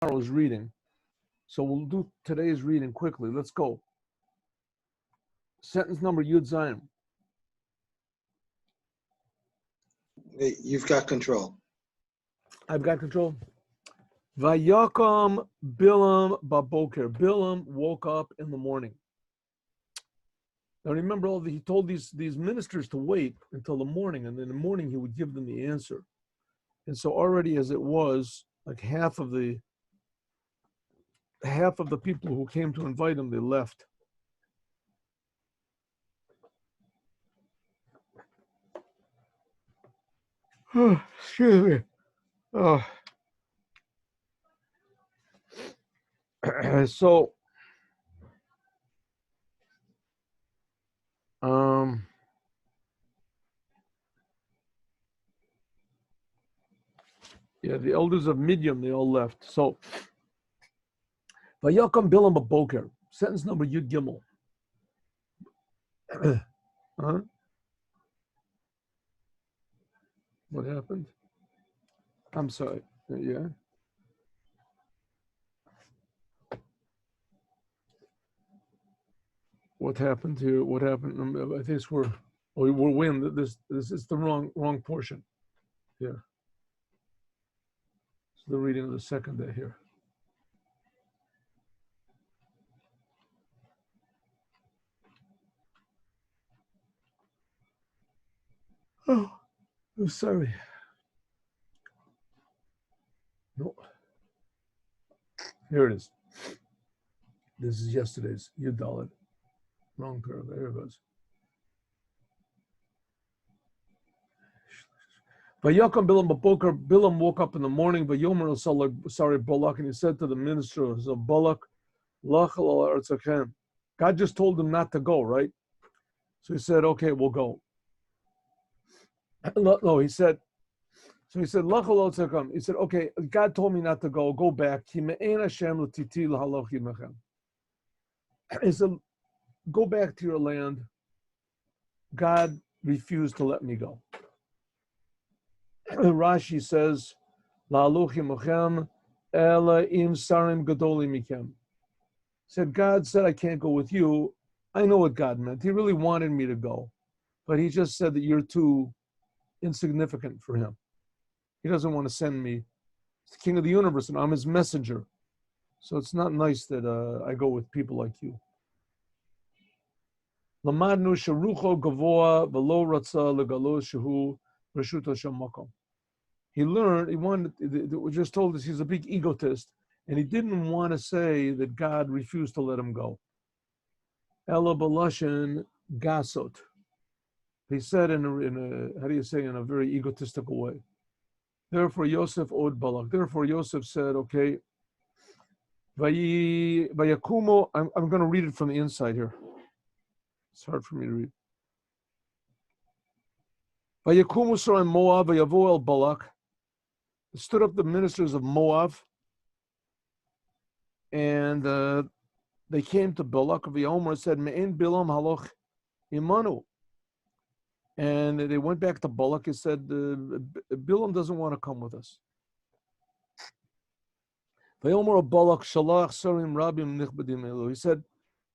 tomorrow's reading. So we'll do today's reading quickly. Let's go. Sentence number Yud Zayin. You've got control. I've got control. Vayakam Bilam Baboker. Bilam woke up in the morning. Now remember, he told these ministers to wait until the morning, and in the morning he would give them the answer. And so already, as it was, like half of the people who came to invite him, they left. Oh, excuse me. Oh. So, yeah, the elders of Midian, they all left. So, Vayakam Bilam Baboker. Sentence number Yud Gimel. Huh? What happened? I'm sorry. Yeah. What happened here? What happened? I think we're winning. This is the wrong portion. Yeah. It's the reading of the second day here. Oh, I'm sorry. No. Here it is. This is yesterday's Yud Dalet. Wrong paragraph. There it goes. Vayakam Bilam Baboker. Bilam woke up in the morning. Vayomer sorry Balak, and he said to the ministers of Balak, Lachal Artzachem. God just told him not to go, right? So he said, "Okay, we'll go." No, he said. So he said, Lachal Artzachem. He said, "Okay, God told me not to go. Go back." He said, "Go back to your land. God refused to let me go." Rashi says, "La'aluchim ela im sarim gadoli mikem." Said, God said, "I can't go with you." I know what God meant. He really wanted me to go, but he just said that you're too insignificant for him. He doesn't want to send me. He's the king of the universe, and I'm his messenger. So it's not nice that I go with people like you. Lamadnu sharucho gavoa velo ratza legalo shehu reshut Hashem makom. He wanted, we just told us he's a big egotist, and he didn't want to say that God refused to let him go. Ela balashin gasot. He said in a how do you say, in a very egotistical way. Therefore, Yosef owed Balak. Therefore, Yosef said, okay, Vayakumo, I'm going to read it from the inside here. It's hard for me to read. Vayakumo Sarai Moab, Vayavo el Balak. Stood up the ministers of Moab, and they came to Balak of Yomer and said, Me'en Bilam haloch imanu. And they went back to Balak and said, Bilam doesn't want to come with us. Vayomer Balak shalach sarim rabim nichbadim elu. He said,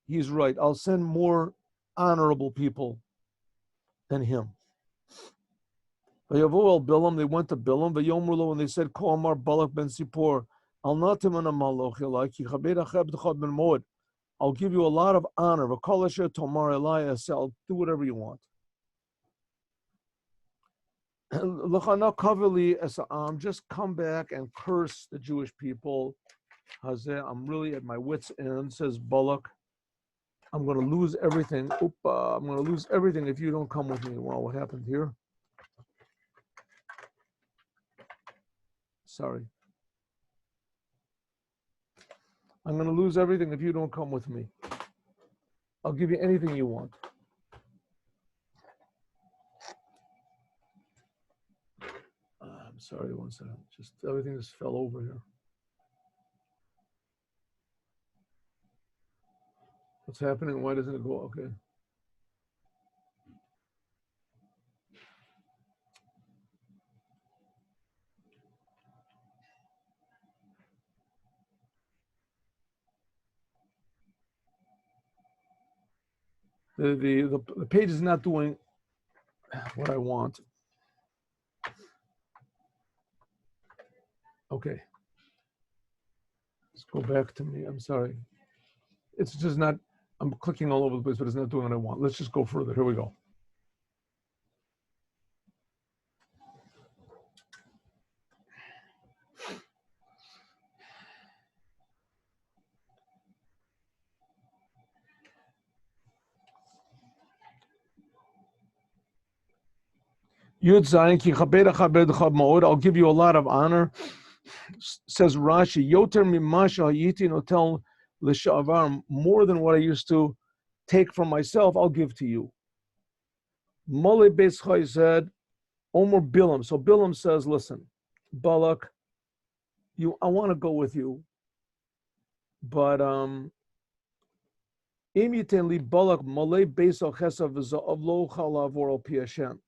he's right. I'll send more honorable people than him. Vayavo el Bilam, they went to Bilam. Vayomer and they said, Ko amar Balak ben Sipor. I'll give you a lot of honor. I'll do whatever you want. Just come back and curse the Jewish people. I'm really at my wit's end, says Balak. I'm going to lose everything. I'm going to lose everything if you don't come with me. Wow, what happened here? Sorry. I'm going to lose everything if you don't come with me. I'll give you anything you want. I'm sorry, one second. Just everything just fell over here. What's happening? Why doesn't it go? Okay. The page is not doing what I want. Okay. Let's go back to me. I'm sorry. It's just not, I'm clicking all over the place, but it's not doing what I want. Let's just go further. Here we go. Yud Zayin ki chabed chabed chab ma'od. I'll give you a lot of honor. Says Rashi, Yoter mimasha hayiti notel l'shavar, more than what I used to take from myself, I'll give to you. Mole Beis Chai said, Omer Bilam. So Bilam says, listen, Balak, I want to go with you, but Im yiten li Balak mole Beis Chesav v'za'av lo chalavor al pi Hashem.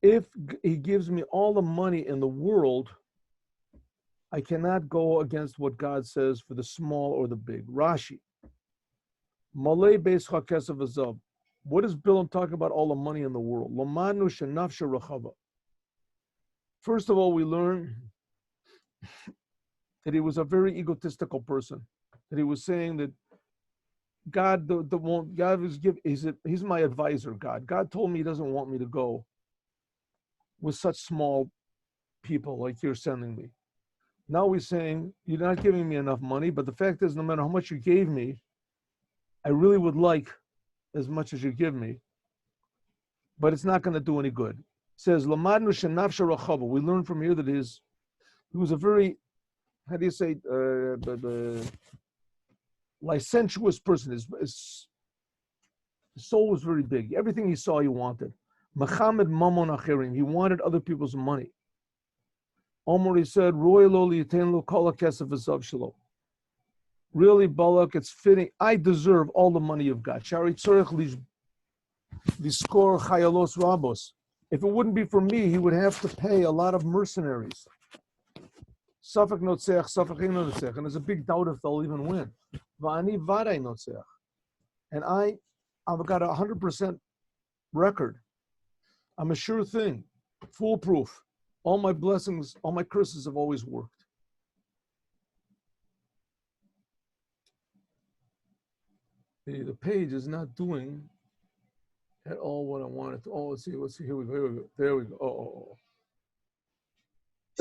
If he gives me all the money in the world, I cannot go against what God says for the small or the big. Rashi. Malay beis chakesav v'zav. What is Bilam talking about all the money in the world? Lomanu shenafsha rachava. First of all, we learn that he was a very egotistical person. That he was saying that God, he's my advisor, God. God told me he doesn't want me to go with such small people like you're sending me. Now he's saying, you're not giving me enough money, but the fact is, no matter how much you gave me, I really would like as much as you give me, but it's not going to do any good. It says, Lamadnu shenafsha rachava. We learn from here that he was a very, how do you say, licentious person. His soul was very big. Everything he saw, he wanted. Machamed mamon achirim. He wanted other people's money. Omer, he said, Roy lo liyaten lo kol hakesef v'zav shelo. Really, Balak, it's fitting. I deserve all the money you've got. Shari tzorech liskor chayalos rabos. If it wouldn't be for me, he would have to pay a lot of mercenaries. Safek notzeach, safek ein notzeach. And there's a big doubt if they'll even win. Va'ani vaday notzeach. And I've got 100% record. I'm a sure thing, foolproof. All my blessings, all my curses have always worked. The page is not doing at all what I wanted to. Oh, let's see, here we go, there we go. Oh.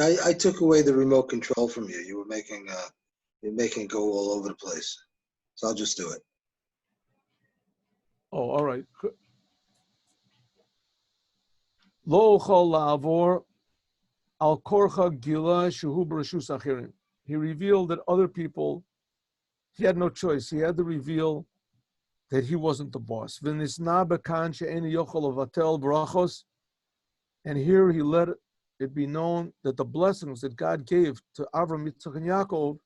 I took away the remote control from you. You're making it go all over the place. So I'll just do it. Oh, all right. Lo chol la'avor al korcha gila shehu b'reshus achirim. He revealed that other people, he had no choice. He had to reveal that he wasn't the boss. V'nisna b'kan she'eni yochol avatel brachos. And here he let it be known that the blessings that God gave to Avram, Yitzchak, and Yaakov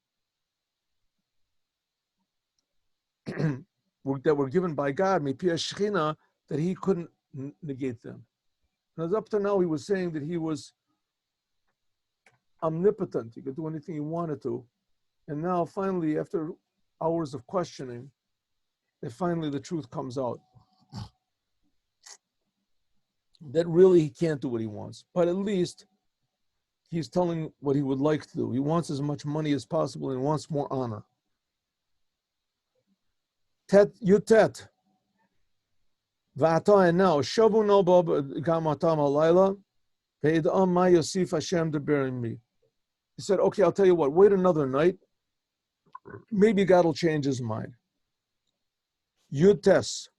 that were given by God, mipi hashchina, that he couldn't negate them. Because up to now, he was saying that he was omnipotent. He could do anything he wanted to. And now, finally, after hours of questioning, finally the truth comes out. That really he can't do what he wants. But at least he's telling what he would like to do. He wants as much money as possible and he wants more honor. Yutet. V'ata, and now, Shavu Nobab Gamatam Alayla, Ve'id'am Ma Yosif Hashem Deberim Mi. He said, okay, I'll tell you what, wait another night. Maybe God will change his mind. Yutes.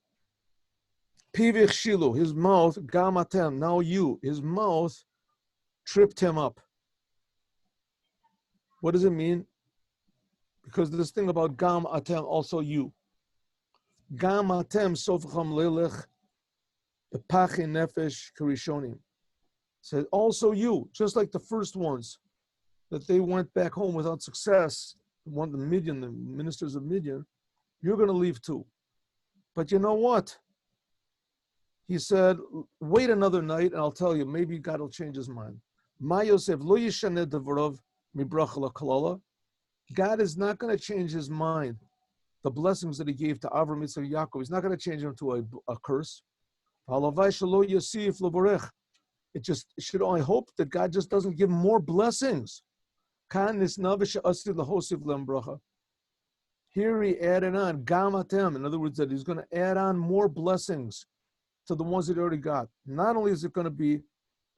Pivich Shilu, his mouth, Gamatem, now you, his mouth tripped him up. What does it mean? Because this thing about Gam Atem, also you. Gam atem sofcham lelech epachin nefesh karishonim. Said also you, just like the first ones, that they went back home without success. The ministers of Midian, you're going to leave too. But you know what? He said, wait another night, and I'll tell you. Maybe God will change His mind. Ma Yosef lo yishaneh devarav mibracha lakalala. God is not going to change His mind. the blessings that he gave to Avram, Yitzchak, Yaakov. He's not going to change them to a curse. It should only hope that God just doesn't give him more blessings. Here he added on gamatem. In other words, that he's going to add on more blessings to the ones that he already got. Not only is it going to be,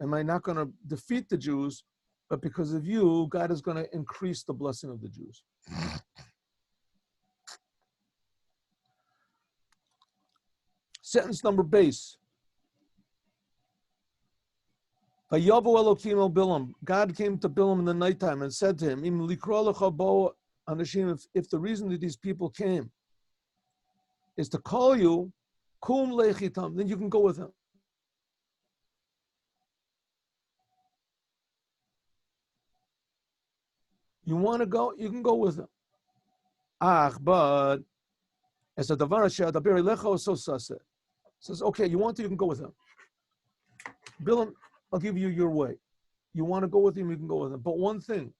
am I not going to defeat the Jews, but because of you, God is going to increase the blessing of the Jews. Sentence number base. Vayavu Elokim el Bilam. God came to Bilam in the nighttime and said to him, if the reason that these people came is to call you, kum lechitam, then you can go with them. You want to go, you can go with them. But as a davar she'adaber elecha so sase. Says, okay, you want to, you can go with them. Bilam, I'll give you your way. You want to go with him, you can go with him. But one thing,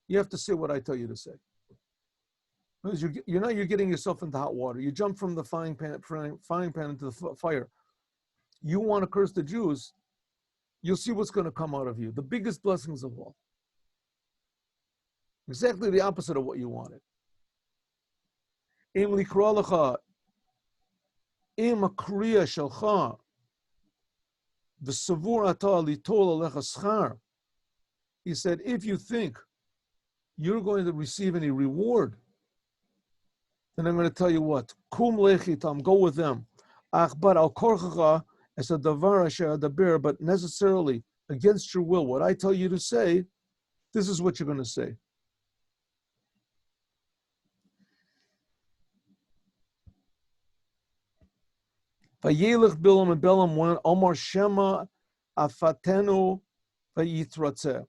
you have to say what I tell you to say. Because you're getting yourself into hot water. You jump from the frying pan into the fire. You want to curse the Jews, you'll see what's going to come out of you. The biggest blessings of all. Exactly the opposite of what you wanted. Im likra lecha, im akriya shelcha, v'savur ata litol alecha schar. He said, if you think you're going to receive any reward, then I'm going to tell you what. Kum lechitam, go with them. Achbar al korchacha as a davar asher adaber, but necessarily against your will. What I tell you to say, this is what you're going to say. Vayelech Bilam, and Bilam went, Omar Shema afatenu vayitratzeh.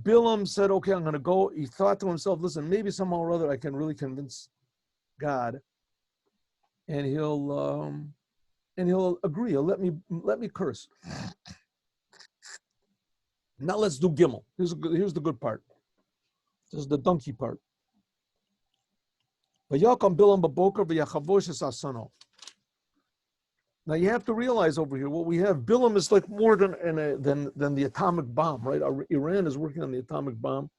Bilam said, okay, I'm going to go. He thought to himself, listen, maybe somehow or other I can really convince God, and he'll agree. He'll let me curse. Now let's do Gimel. Here's the good part. This is the donkey part. Vayakam Bilam b'boker v'yachavosh es asano. Now you have to realize over here what we have. Bilam is like more than the atomic bomb, right? Iran is working on the atomic bomb,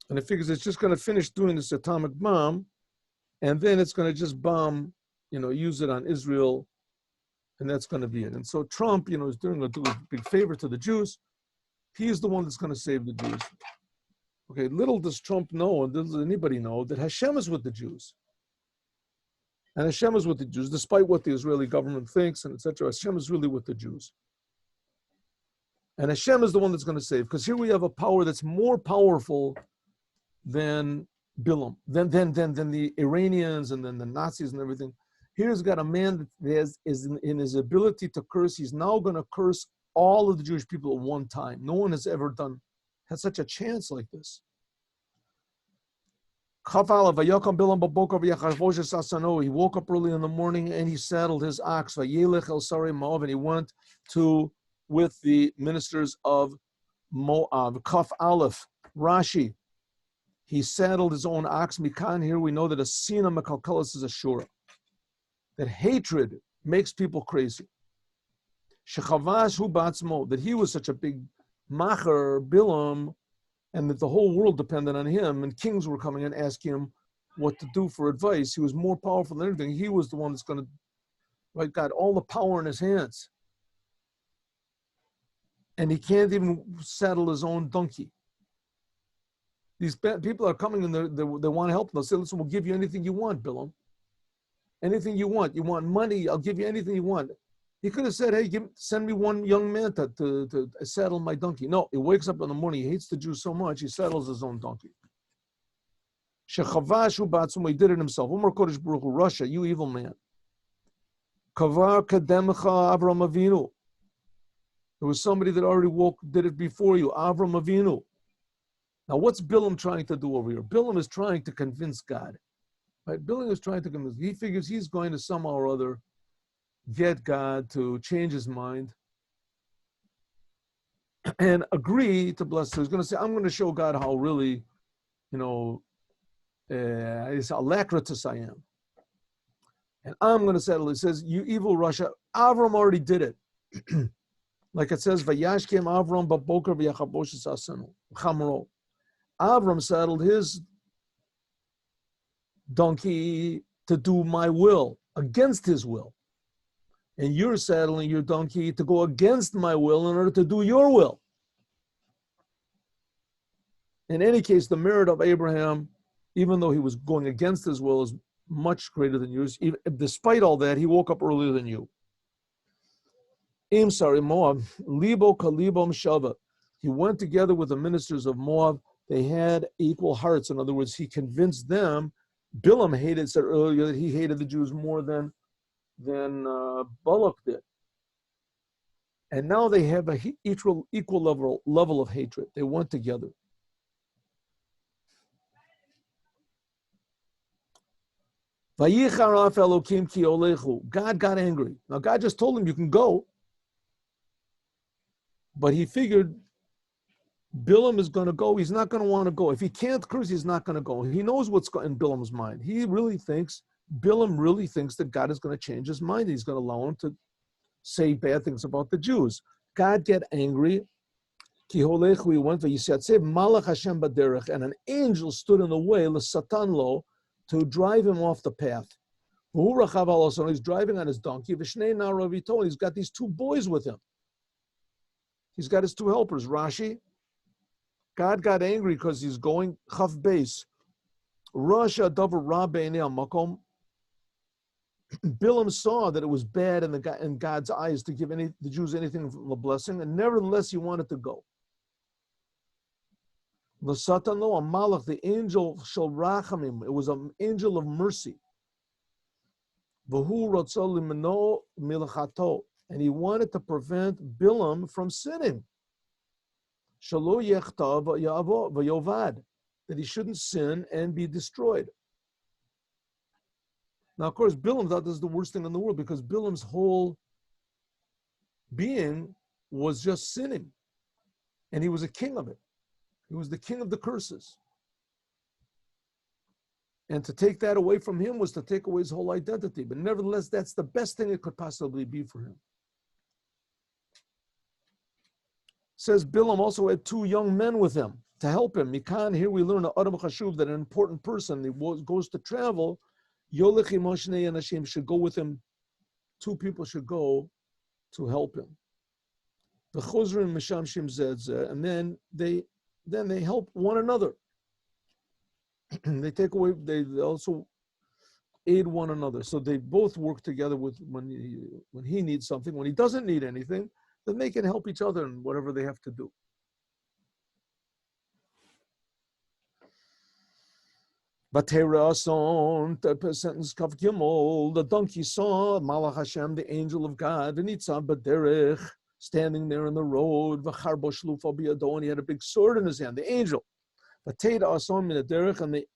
and it figures it's just going to finish doing this atomic bomb, and then it's going to just bomb, use it on Israel, and that's going to be it. And so Trump, is doing a big favor to the Jews. He's the one that's going to save the Jews. Okay, little does Trump know, and little does anybody know, that Hashem is with the Jews. And Hashem is with the Jews, despite what the Israeli government thinks, and etc. Hashem is really with the Jews. And Hashem is the one that's going to save, because here we have a power that's more powerful than Bilam, than the Iranians and then the Nazis and everything. Here's got a man that is in his ability to curse. He's now going to curse all of the Jewish people at one time. No one has ever had such a chance like this. He woke up early in the morning and he saddled his ox. And he went with the ministers of Moab. Kaf Aleph, Rashi. He saddled his own ox. Mikan, here we know that a sina mekalkalis is a shura. That hatred makes people crazy. Shechavash hu batzmo, that he was such a big macher, Bilam, and that the whole world depended on him, and kings were coming and asking him what to do for advice. He was more powerful than everything. He was the one that's going to, right, got all the power in his hands. And he can't even saddle his own donkey. These people are coming and they want to help him. They'll say, listen, we'll give you anything you want, Bilam. Anything you want. You want money, I'll give you anything you want. He could have said, hey, send me one young man to saddle my donkey. No, he wakes up in the morning, he hates the Jews so much, he saddles his own donkey. Shechavashu batzum, he did it himself. Umar Kodesh Baruch Hu, Russia, you evil man. Kavar kademcha Avram Avinu. There was somebody that already did it before you, Avram Avinu. Now, what's Bilam trying to do over here? Bilam is trying to convince God. Right? Bilam is trying to convince. He figures he's going to somehow or other get God to change his mind and agree to bless. So he's going to say, I'm going to show God how really, It's alacritus I am. And I'm going to settle. It says, you evil Russia. Avram already did it. Like it says, Vayashkem Avram baboker v'yachaboshes asanu. Chamro. Avram settled his donkey to do my will, against his will. And you're saddling your donkey to go against my will in order to do your will. In any case, the merit of Abraham, even though he was going against his will, is much greater than yours. Despite all that, he woke up earlier than you. Moab, libo kalibom shava. He went together with the ministers of Moab. They had equal hearts. In other words, he convinced them. Bilam said earlier that he hated the Jews more than Balak did. And now they have a equal level of hatred. They went together. God got angry. Now God just told him you can go. But he figured Bilam is going to go. He's not going to want to go. If he can't curse, he's not going to go. He knows what's in Bilam's mind. Bilam really thinks that God is going to change his mind. He's going to allow him to say bad things about the Jews. God get angry. He went Malach Hashem baderech, and an angel stood in the way, l'satan lo, to drive him off the path. He's driving on his donkey. He's got these two boys with him. He's got his two helpers. Rashi. God got angry because he's going chaf base. Rasha davar rabbeini makom. Bilam saw that it was bad in God's eyes to give the Jews anything from the blessing, and nevertheless he wanted to go. L'satan lo, a malach, the angel shel rachamim. It was an angel of mercy. V'hu ratzah limno milchato, and he wanted to prevent Bilam from sinning. Shalo yechtav v'yovad, that he shouldn't sin and be destroyed. Now, of course, Bilam thought this is the worst thing in the world because Bilam's whole being was just sinning, and he was a king of it. He was the king of the curses. And to take that away from him was to take away his whole identity. But nevertheless, that's the best thing it could possibly be for him. Says Bilam also had two young men with him to help him. Mikan, here we learn that an important person that goes to travel, Yolech Imoshne and Hashem should go with him. Two people should go to help him. The Chozrim Mishamshim Zedze, and then they help one another. They take away. They also aid one another. So they both work together with when he needs something. When he doesn't need anything, then they can help each other in whatever they have to do. Vaterason, sentence Kav Gimel, the donkey saw Malach Hashem, the angel of God, v'nitzah b'derech, standing there in the road, v'charbo shlufa biyado, and he had a big sword in his hand, the angel. Vatera ason min derech, and the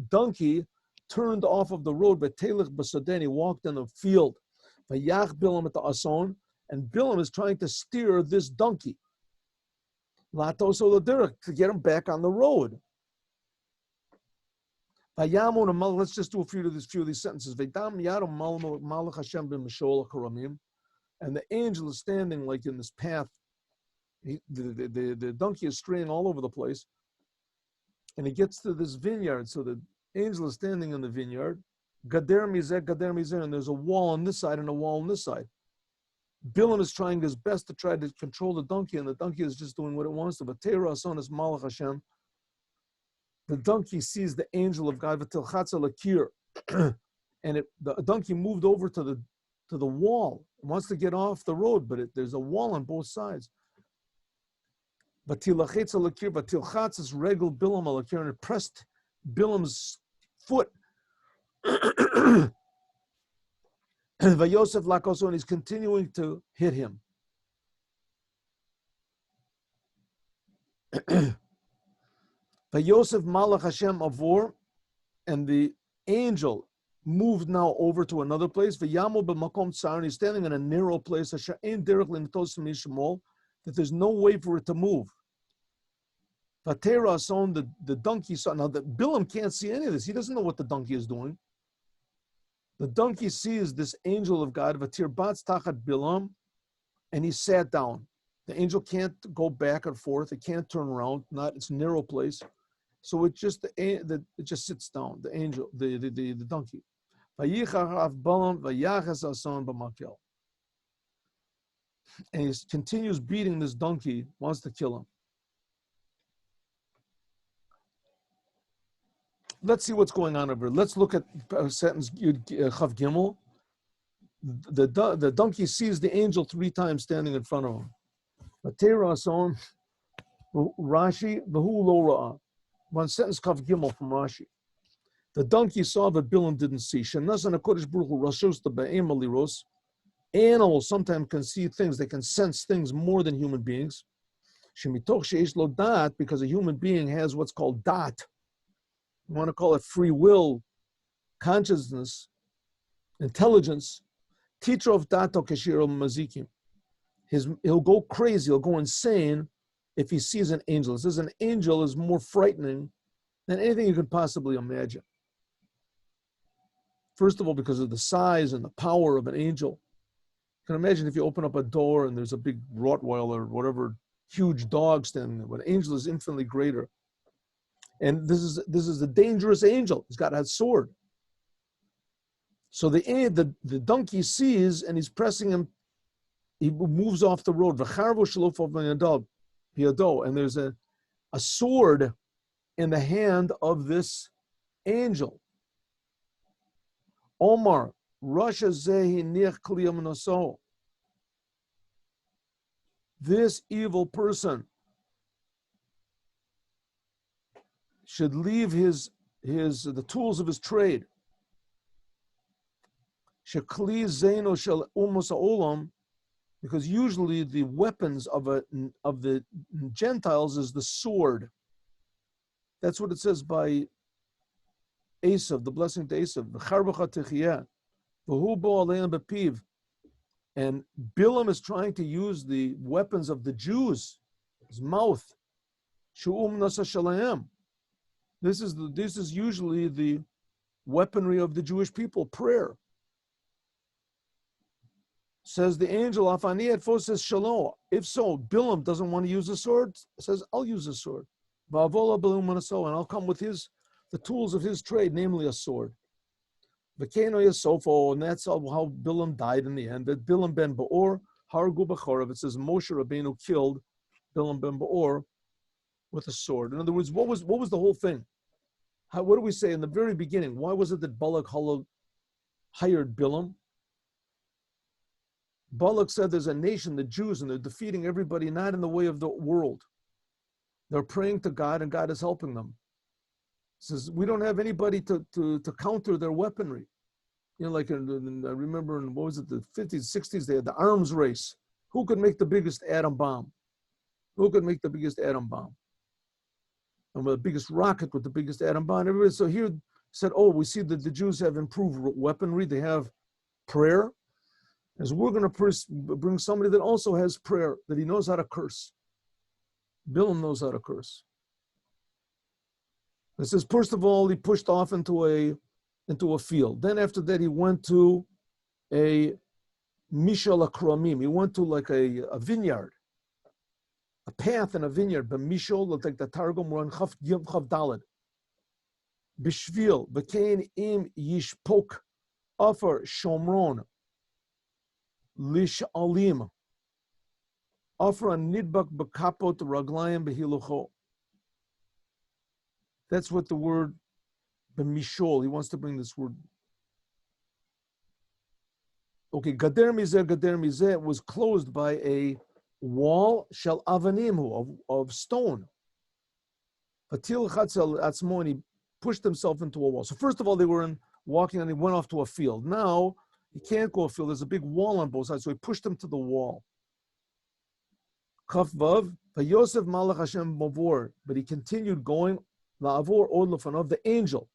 donkey turned off of the road, v'telech b'sadeh, he walked in the field. V'yach Bilam at the ason, and Bilam is trying to steer this donkey. Latos o derech, to get him back on the road. Let's just do a few of these sentences. And the angel is standing like in this path. The donkey is straying all over the place. And he gets to this vineyard. So the angel is standing in the vineyard. Gader mizeh, and there's a wall on this side and a wall on this side. Bilam is trying his best to try to control the donkey, and the donkey is just doing what it wants to. But Teira Ason is Malach Hashem. The donkey sees the angel of God, and the donkey moved over to the wall. It wants to get off the road, but there's a wall on both sides. But tilchatz is regel Bilam alakir, and it pressed Bilam's foot. And Vayosef lakoso, and he's continuing to hit him. Yosef Malach Hashem Avor, and the angel moved now over to another place. V'yamo b'makom tsar, and he's standing in a narrow place. Asher ein derech l'nitos mishmol, that there's no way for it to move. Vatera son, the donkey saw. Now the Bilam can't see any of this. He doesn't know what the donkey is doing. The donkey sees this angel of God, Vatir Bats Tachat Bilam, and he sat down. The angel can't go back and forth. It can't turn around. It's a narrow place. So it just sits down. The angel, the donkey. And he continues beating this donkey, wants to kill him. Let's see what's going on over here. Let's look at sentence Chav Gimel. The donkey sees the angel 3 times standing in front of him. Rashi, Vahu Lo Ra'ah. One sentence Chav Gimel from Rashi. The donkey saw, but Bilam didn't see. Animals sometimes can see things. They can sense things more than human beings. Because a human being has what's called dat. You want to call it free will, consciousness, intelligence. Teacher of dato kashir mazikim. He'll go crazy, he'll go insane if he sees an angel. It says an angel is more frightening than anything you could possibly imagine. First of all, because of the size and the power of an angel. You can imagine if you open up a door and there's a big Rottweiler or whatever huge dog standing there, but an angel is infinitely greater. And this is a dangerous angel. He's got a sword. So the donkey sees and he's pressing him. He moves off the road. And there's a sword in the hand of this angel. Omar, Rasha zehi nich kliyam naso. This evil person should leave the tools of his trade. Shekli zeno shel umos ha'olam, because usually the weapons of the Gentiles is the sword. That's what it says by Esav, the blessing to Esav. V'charbacha techiyah, v'hu bo aleim b'piv. And Bilam is trying to use the weapons of the Jews, his mouth. Shu'um nasa shalayim. This is usually the weaponry of the Jewish people, prayer. Says the angel, Afani Fo says Shalom. If so, Bilam doesn't want to use a sword, says, I'll use a sword. Va'avola Bilam Manaso, and I'll come with the tools of his trade, namely a sword. V'keno Yasofo, and that's how Bilam died in the end. That Bilam ben Ba'or, Hargu B'chorav, it says Moshe Rabbeinu killed Bilam ben Ba'or with a sword. In other words, what was the whole thing? What do we say in the very beginning? Why was it that Balak hired Bilam? Balak said there's a nation, the Jews, and they're defeating everybody, not in the way of the world. They're praying to God, and God is helping them. He says, we don't have anybody to counter their weaponry. You know, like I remember in, what was it, the 50s, 60s, they had the arms race. Who could make the biggest atom bomb? Who could make the biggest atom bomb? And with the biggest rocket with the biggest atom bomb. Everybody, so here said, oh, we see that the Jews have improved weaponry. They have prayer. As we're going to bring somebody that also has prayer, that he knows how to curse. Bilam knows how to curse. It says, first of all, he pushed off into a field. Then after that, he went to a Mishal Akramim. He went to like a vineyard, a path in a vineyard. But Mishal, like the Targum, we're on Chav Daled. Bishvil, V'kein im yishpok afar shomron. Lish alim. Afra nidbak bakapot raglayim behilucho. That's what the word b'mishol. He wants to bring this word. Okay, gader mizeh was closed by a wall shel avanimu of stone. Fatil chatzel atzmo, and he pushed himself into a wall. So first of all, they were walking and he went off to a field. Now he can't go a field. There's a big wall on both sides, so he pushed him to the wall. Chaf vav, vayosef malach Hashem mavor, but he continued going. La'avor od lefanav, the angel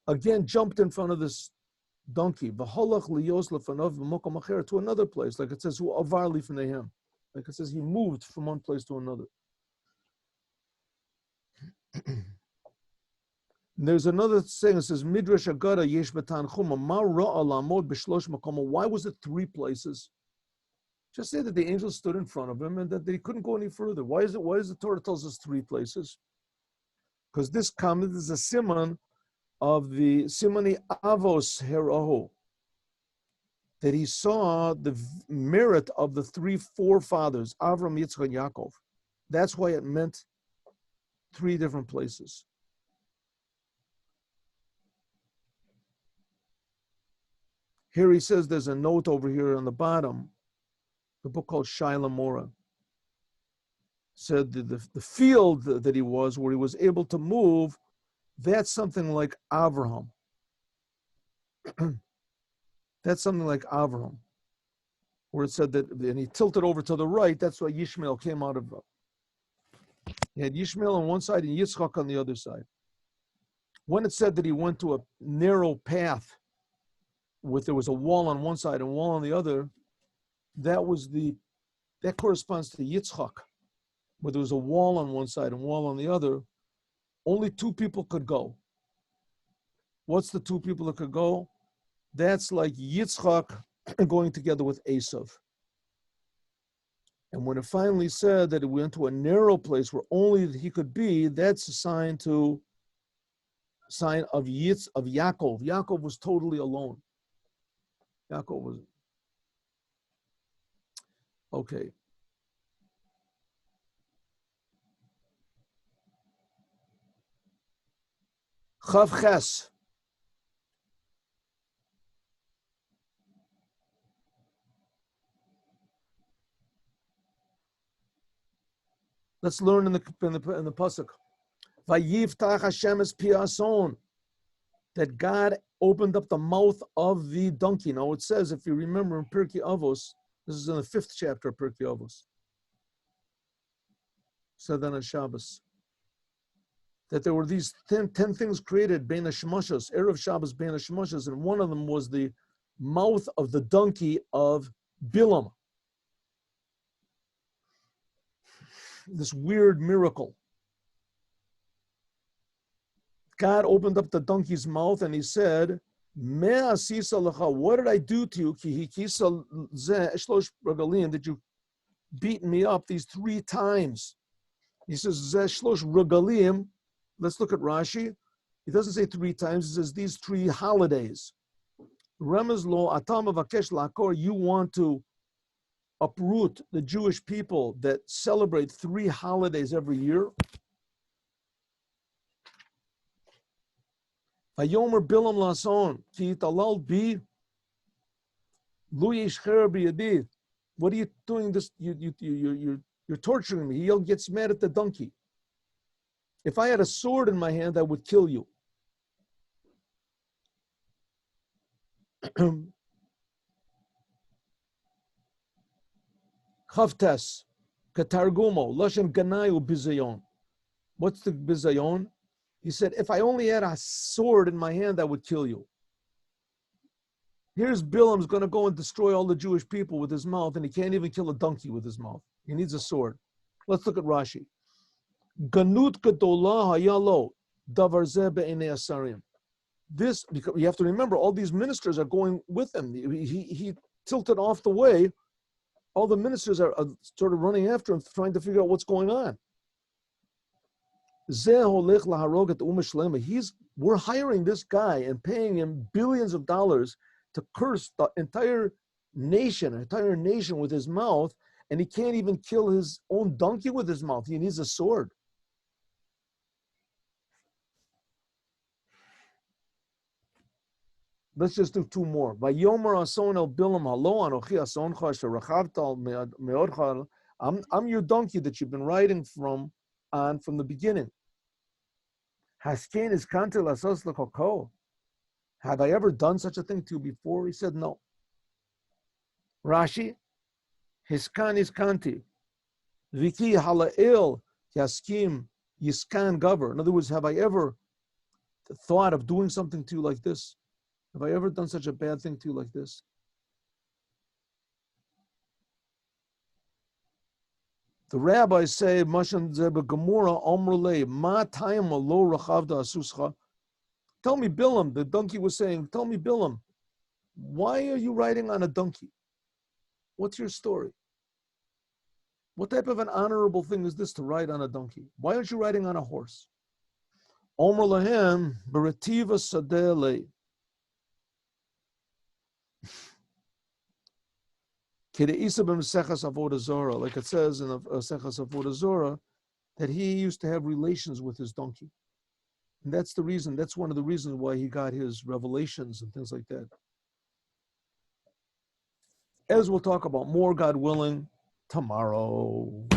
again jumped in front of this donkey. V'holach liyos lefanav v'mokom acher, to another place, like it says, hu avar lifneihem, like it says he moved from one place to another. There's another saying that says, Midrash Agada Yesh B'Tanchuma, Ma Ra'a Lamod B'Shlosh Makoma. Why was it 3 places? Just say that the angel stood in front of him and that he couldn't go any further. Why is the Torah tells us 3 places? Because this comment is a siman of the simani avos heraho, that he saw the merit of the 3 forefathers, Avram, Yitzchak, and Yaakov. That's why it meant 3 different places. Here he says there's a note over here on the bottom, the book called Shaila Mora. Said that the field that he was, where he was able to move, that's something like Avraham. That's something like Avraham, where it said that, and he tilted over to the right, that's why Yishmael came out of. He had Yishmael on one side and Yitzchak on the other side. When it said that he went to a narrow path, there was a wall on one side and a wall on the other, that corresponds to Yitzchak, where there was a wall on one side and a wall on the other. Only 2 people could go. What's the 2 people that could go? That's like Yitzchak going together with Esav. And when it finally said that it went to a narrow place where only he could be, that's a sign of Yaakov. Yaakov was totally alone. Yaakov was okay. Chav Ches. Let's learn in the pasuk. Vayiftach Hashem es piason, that God opened up the mouth of the donkey. Now it says, if you remember in Pirkei Avos, this is in the 5th chapter of Pirkei Avos. Said then on Shabbos, that there were these 10 things created, Bein HaShemashos, Erev Shabbos, Bein HaShemashos, and one of them was the mouth of the donkey of Bilam. This weird miracle. God opened up the donkey's mouth and he said, what did I do to you? That you beat me up these 3 times. He says, let's look at Rashi. He doesn't say 3 times, he says these 3 holidays. Remez lo atam avakesh lakor, you want to uproot the Jewish people that celebrate 3 holidays every year. Vayomer bilam lason ki talal bi lu yishcher biyadi. What are you doing? This you're torturing me. He gets mad at the donkey. If I had a sword in my hand, I would kill you. Chavtes, katargumo, lashon ganayu bizayon. What's the bizayon? He said, if I only had a sword in my hand, I would kill you. Here's Bilam's going to go and destroy all the Jewish people with his mouth, and he can't even kill a donkey with his mouth. He needs a sword. Let's look at Rashi. Ganut gadola hayalo davar zeh be'enei asarim. This, because you have to remember, all these ministers are going with him. He tilted off the way. All the ministers are sort of running after him, trying to figure out what's going on. We're hiring this guy and paying him billions of dollars to curse the entire nation with his mouth, and he can't even kill his own donkey with his mouth. He needs a sword. Let's just do 2 more. I'm your donkey that you've been riding from the beginning. Have I ever done such a thing to you before? He said no. Rashi, Hiskan iskanti, Viki halail yaskim yiskan gaver. In other words, have I ever thought of doing something to you like this? Have I ever done such a bad thing to you like this? The rabbis say, Mashan Zeba Gemura Omrle, Ma Tayma Lo Rachavda Asuscha. Tell me, Bilam, the donkey was saying, tell me, Bilam, why are you riding on a donkey? What's your story? What type of an honorable thing is this to ride on a donkey? Why aren't you riding on a horse? Omer lahem berativa sadele. Like it says in the Sechas Avodah Zorah, that he used to have relations with his donkey. And that's the reason, that's one of the reasons why he got his revelations and things like that. As we'll talk about more, God willing, tomorrow.